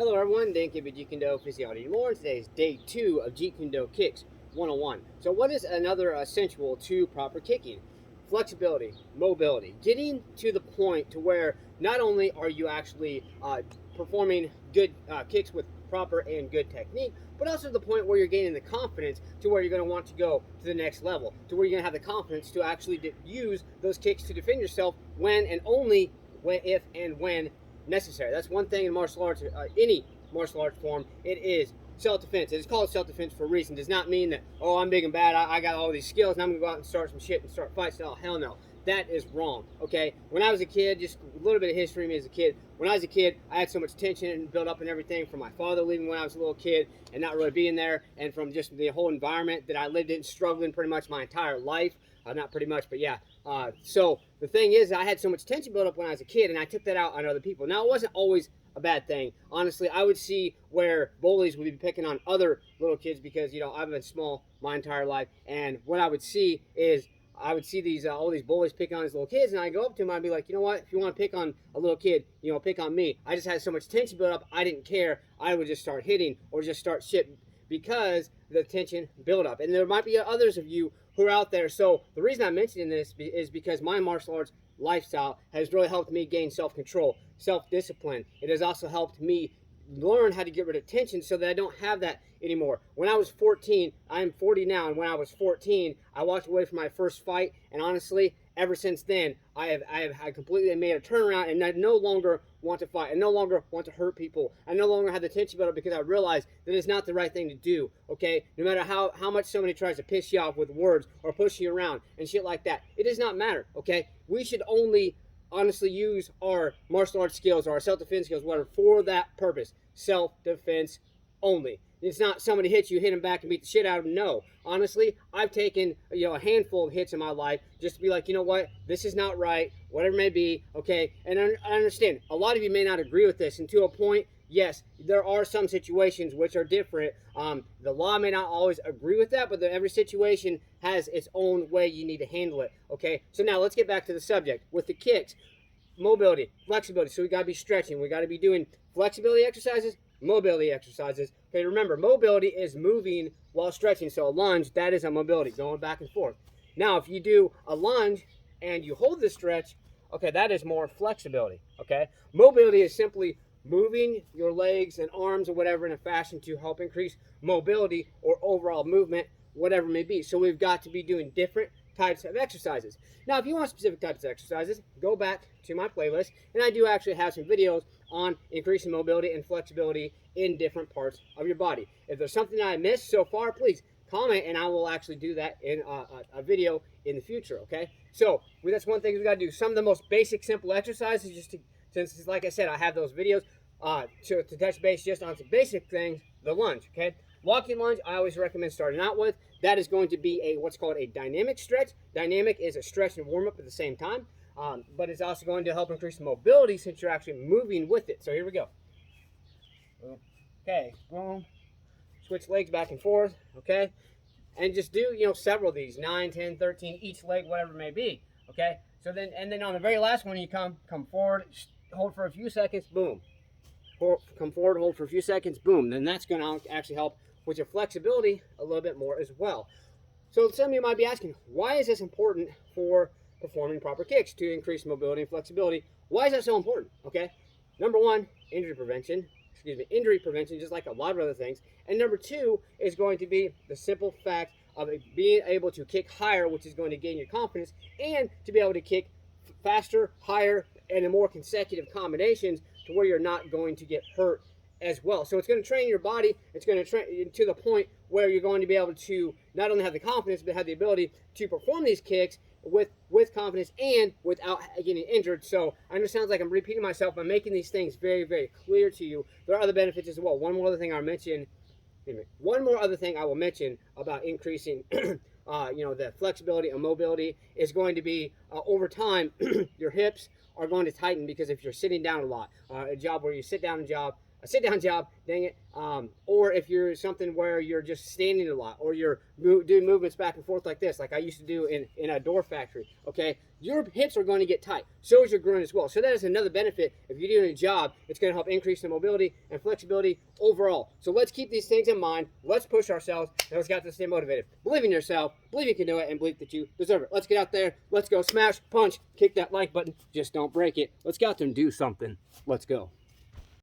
Hello everyone, Dan Kid with Jeet Kune Physiology and more. Today is day 2 of Jeet Kune Kicks 101. So what is another essential to proper kicking? Flexibility, mobility, getting to the point to where not only are you actually performing good kicks with proper and good technique, but also to the point where you're gaining the confidence to where you're going to want to go to the next level, to where you're going to have the confidence to actually use those kicks to defend yourself when and only when, if and when necessary. That's one thing in martial arts, any martial arts form, it is self-defense. It is called self-defense for a reason. It does not mean that, oh, I'm big and bad, I got all these skills, and I'm going to go out and start some shit and start fights. Oh, hell no. That is wrong, okay? When I was a kid, just a little bit of history of me as a kid. When I was a kid, I had so much tension and built up and everything from my father leaving when I was a little kid and not really being there, and from just the whole environment that I lived in, struggling pretty much my entire life. Not pretty much, but yeah. So the thing is, I had so much tension built up when I was a kid, and I took that out on other people. Now, it wasn't always a bad thing. Honestly, I would see where bullies would be picking on other little kids because, I've been small my entire life, and what I would see is I would see these all these bullies picking on these little kids, and I'd go up to them and I'd be like, you know what, if you want to pick on a little kid, pick on me. I just had so much tension built up, I didn't care. I would just start hitting or just start shit because the tension built up. And there might be others of you who are out there. So the reason I'm mentioning this is because my martial arts lifestyle has really helped me gain self-control, self-discipline. It has also helped me learn how to get rid of tension so that I don't have that anymore. When I was 14, I'm 40 now, and when I was 14, I walked away from my first fight, and honestly, ever since then, I have completely made a turnaround, and I no longer want to fight. I no longer want to hurt people. I no longer have the tension built up because I realize that it's not the right thing to do, okay? No matter how much somebody tries to piss you off with words or push you around and shit like that, it does not matter, okay? We should only honestly use our martial arts skills or our self-defense skills, whatever, for that purpose. Self-defense only. It's not somebody hits you, hit them back and beat the shit out of them. No. Honestly, I've taken a handful of hits in my life just to be like, you know what, this is not right, whatever it may be, okay? And I understand, a lot of you may not agree with this, and to a point, yes, there are some situations which are different. The law may not always agree with that, but every situation has its own way you need to handle it, okay? So now let's get back to the subject. With the kicks, mobility, flexibility, so we got to be stretching. We got to be doing flexibility exercises, mobility exercises. Okay, remember, mobility is moving while stretching. So a lunge, that is a mobility, going back and forth. Now, if you do a lunge and you hold the stretch, okay, that is more flexibility, okay? Mobility is simply moving your legs and arms or whatever in a fashion to help increase mobility or overall movement, whatever it may be. So we've got to be doing different types of exercises. Now, if you want specific types of exercises, go back to my playlist, and I do actually have some videos on increasing mobility and flexibility in different parts of your body. If there's something that I missed so far, please comment, and I will actually do that in a video in the future, okay? So, that's one thing we got to do. Some of the most basic, simple exercises, since, like I said, I have those videos, to touch base just on some basic things, the lunge, okay? Walking lunge, I always recommend starting out with. That is going to be what's called a dynamic stretch. Dynamic is a stretch and warm-up at the same time, but it's also going to help increase mobility since you're actually moving with it. So here we go. Okay, boom. Switch legs back and forth, okay? And just do, several of these, 9, 10, 13, each leg, whatever it may be, okay? So then, and then on the very last one, you come forward, hold for a few seconds, boom. Come forward, hold for a few seconds, boom. Then that's going to actually help with your flexibility a little bit more as well. So some of you might be asking, why is this important for performing proper kicks to increase mobility and flexibility? Why is that so important? Okay, number one, injury prevention, just like a lot of other things. And number two is going to be the simple fact of being able to kick higher, which is going to gain your confidence, and to be able to kick faster, higher, and in more consecutive combinations to where you're not going to get hurt as well. So it's going to train your body. It's going to train to the point where you're going to be able to not only have the confidence, but have the ability to perform these kicks with confidence and without getting injured. So I know it sounds like I'm repeating myself. I'm making these things very, very clear to you. There are other benefits as well. One more other thing I will mention about increasing the flexibility and mobility is going to be over time, your hips are going to tighten because if you're sitting down a lot, a job where you sit down and job, a sit-down job, dang it, or if you're something where you're just standing a lot, or you're doing movements back and forth like this, like I used to do in a door factory, okay, your hips are going to get tight. So is your groin as well. So that is another benefit. If you're doing a job, it's going to help increase the mobility and flexibility overall. So let's keep these things in mind. Let's push ourselves, and let's get to stay motivated. Believe in yourself, believe you can do it, and believe that you deserve it. Let's get out there. Let's go smash, punch, kick that like button. Just don't break it. Let's get out there and do something. Let's go.